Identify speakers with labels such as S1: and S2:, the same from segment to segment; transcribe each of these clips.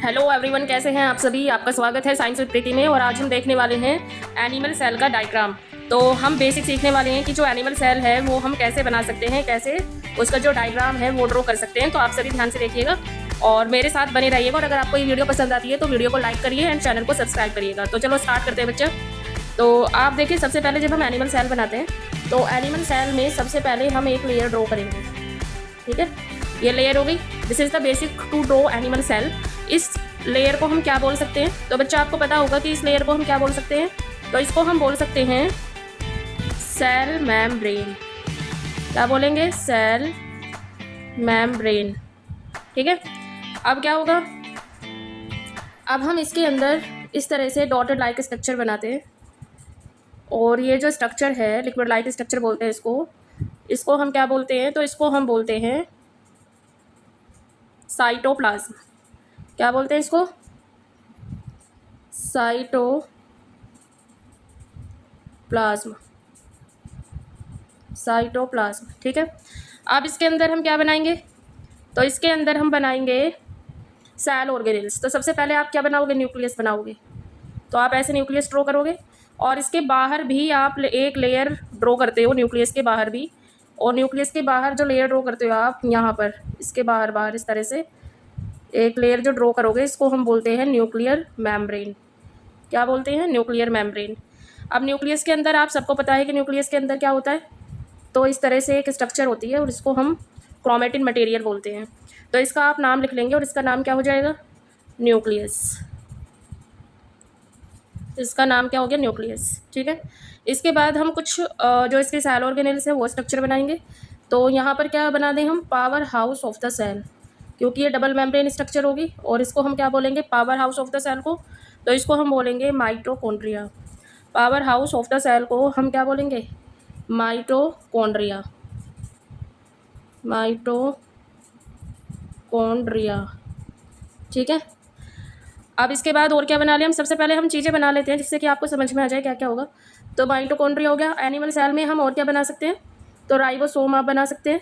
S1: Hello everyone, कैसे हैं आप सभी। आपका स्वागत है साइंस विद प्रीति में। और आज हम देखने वाले हैं एनिमल सेल का डायग्राम। तो हम बेसिक सीखने वाले हैं कि जो एनिमल सेल है वो हम कैसे बना सकते हैं, कैसे उसका जो डायग्राम है वो ड्रॉ कर सकते हैं। तो आप सभी ध्यान से देखिएगा और मेरे साथ बने रहिएगा। और अगर आपको ये वीडियो पसंद आती है तो वीडियो को लाइक करिए एंड चैनल को सब्सक्राइब करिएगा। तो चलो स्टार्ट करते हैं बच्चे। तो आप देखिए, सबसे पहले जब हम एनिमल सेल बनाते हैं तो एनिमल सेल में सबसे पहले हम एक लेयर ड्रॉ करेंगे। ठीक है, ये लेयर हो गई। This is the basic to draw animal cell. इस लेयर को हम क्या बोल सकते हैं? तो बच्चा आपको पता होगा कि इस लेयर को हम क्या बोल सकते हैं। तो इसको हम बोल सकते हैं सेल मेम्ब्रेन। क्या बोलेंगे? Cell membrane. ठीक है, अब क्या होगा? अब हम इसके अंदर इस तरह से डॉटेड लाइक स्ट्रक्चर बनाते हैं। और ये जो स्ट्रक्चर है, लिक्विड लाइट स्ट्रक्चर बोलते हैं इसको हम क्या बोलते हैं? तो इसको हम बोलते हैं साइटोप्लाज्म। क्या बोलते हैं इसको? साइटोप्लाज्म। ठीक है, अब इसके अंदर हम क्या बनाएंगे? तो इसके अंदर हम बनाएंगे सेल ऑर्गेनेल्स। तो सबसे पहले आप क्या बनाओगे? न्यूक्लियस बनाओगे। तो आप ऐसे न्यूक्लियस ड्रॉ करोगे और इसके बाहर भी आप एक लेयर ड्रॉ करते हो, न्यूक्लियस के बाहर भी। और न्यूक्लियस के बाहर जो लेयर ड्रॉ करते हो आप यहाँ पर, इसके बाहर इस तरह से एक लेयर जो ड्रॉ करोगे, इसको हम बोलते हैं न्यूक्लियर मेम्ब्रेन। क्या बोलते हैं? Nuclear membrane. अब न्यूक्लियस के अंदर आप सबको पता है कि न्यूक्लियस के अंदर क्या होता है। तो इस तरह से एक स्ट्रक्चर होती है और इसको हम क्रोमेटिन मटेरियल बोलते हैं। तो इसका आप नाम लिख लेंगे और इसका नाम क्या हो जाएगा? न्यूक्लियस। इसका नाम क्या हो गया? न्यूक्लियस। ठीक है, इसके बाद हम कुछ जो इसके सेल ऑर्गेनेल्स है वो स्ट्रक्चर बनाएंगे। तो यहाँ पर क्या बना दें हम? Powerhouse of the cell, क्योंकि ये डबल मेम्ब्रेन स्ट्रक्चर होगी। और इसको हम क्या बोलेंगे? Powerhouse of the cell को। तो इसको हम बोलेंगे mitochondria. Powerhouse of the cell को हम क्या बोलेंगे? माइटोकॉन्ड्रिया। माइटोकॉन्ड्रिया। ठीक है, अब इसके बाद और क्या बना लिया हम? सबसे पहले हम चीज़ें बना लेते हैं जिससे कि आपको समझ में आ जाए क्या क्या होगा। तो माइटोकॉन्ड्रिया हो गया। एनिमल सेल में हम और क्या बना सकते हैं? तो राइबोसोम आप बना सकते हैं।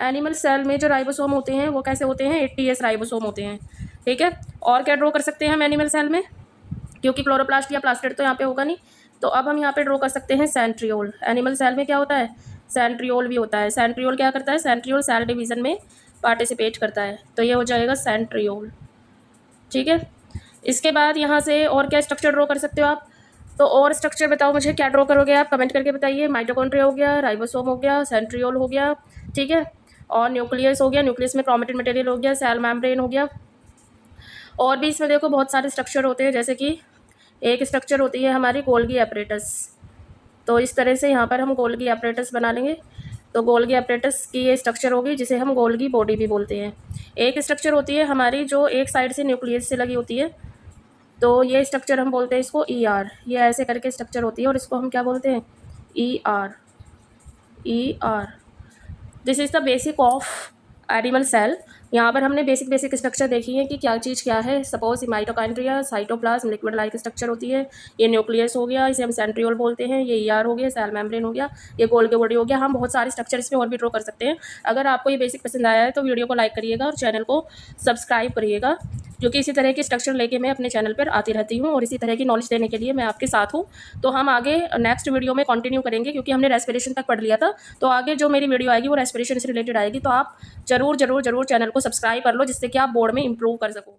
S1: एनिमल सेल में जो राइबोसोम होते हैं वो कैसे होते हैं? 80S राइबोसोम होते हैं। ठीक है, और क्या ड्रॉ कर सकते हैं हम एनिमल सेल में? क्योंकि क्लोरोप्लास्ट या प्लास्टिड तो यहाँ पे होगा नहीं, तो अब हम यहाँ पे ड्रॉ कर सकते हैं सेंट्रियोल। एनिमल सेल में क्या होता है? सेंट्रियोल भी होता है। सेंट्रियोल क्या करता है? सेंट्रियोल सेल डिवीज़न में पार्टिसिपेट करता है। तो ये हो जाएगा सेंट्रियोल। ठीक है, इसके बाद यहाँ से और क्या स्ट्रक्चर ड्रॉ कर सकते हो आप? तो और स्ट्रक्चर बताओ मुझे, क्या ड्रॉ करोगे आप? कमेंट करके बताइए। माइटोकॉन्ड्रिया हो गया, राइबोसोम हो गया, सेंट्रियोल हो गया। ठीक है, और न्यूक्लियस हो गया, न्यूक्लियस में क्रोमेटिन मटेरियल हो गया, सेल मेम्ब्रेन हो गया। और भी इसमें देखो बहुत सारे स्ट्रक्चर होते हैं, जैसे कि एक स्ट्रक्चर होती है हमारी गोल्गी एपरेटस। तो इस तरह से यहाँ पर हम गोल्गी एपरेटस बना लेंगे। तो गोल्गी एपरेटस की ये स्ट्रक्चर होगी जिसे हम गोल्गी बॉडी भी बोलते हैं। एक स्ट्रक्चर होती है हमारी जो एक साइड से न्यूक्लियस से लगी होती है। तो ये स्ट्रक्चर हम बोलते हैं इसको ER। ये ऐसे करके स्ट्रक्चर होती है और इसको हम क्या बोलते हैं? ER। This is the basic of animal cell. यहाँ पर हमने बेसिक स्ट्रक्चर देखी है कि क्या चीज़ क्या है। Suppose mitochondria, cytoplasm, liquid like structure होती है। ये न्यूक्लियस हो गया, इसे हम सेंट्रियोल बोलते हैं। ये ER हो गया, सेल मेम्ब्रेन हो गया, ये गोल्गी बॉडी हो गया। हम बहुत सारे स्ट्रक्चर इसमें और भी ड्रॉ कर सकते हैं। अगर आपको ये बेसिक पसंद आया है तो वीडियो को लाइक करिएगा और चैनल को सब्सक्राइब करिएगा, क्योंकि इसी तरह के स्ट्रक्चर लेके मैं अपने चैनल पर आती रहती हूँ और इसी तरह की नॉलेज देने के लिए मैं आपके साथ हूँ। तो हम आगे नेक्स्ट वीडियो में कंटिन्यू करेंगे, क्योंकि हमने रेस्पिरेशन तक पढ़ लिया था। तो आगे जो मेरी वीडियो आएगी वो रेस्पिरेशन से रिलेटेड आएगी। तो आप जरूर चैनल को सब्सक्राइब कर लो, जिससे कि आप बोर्ड में इंप्रूव कर सको।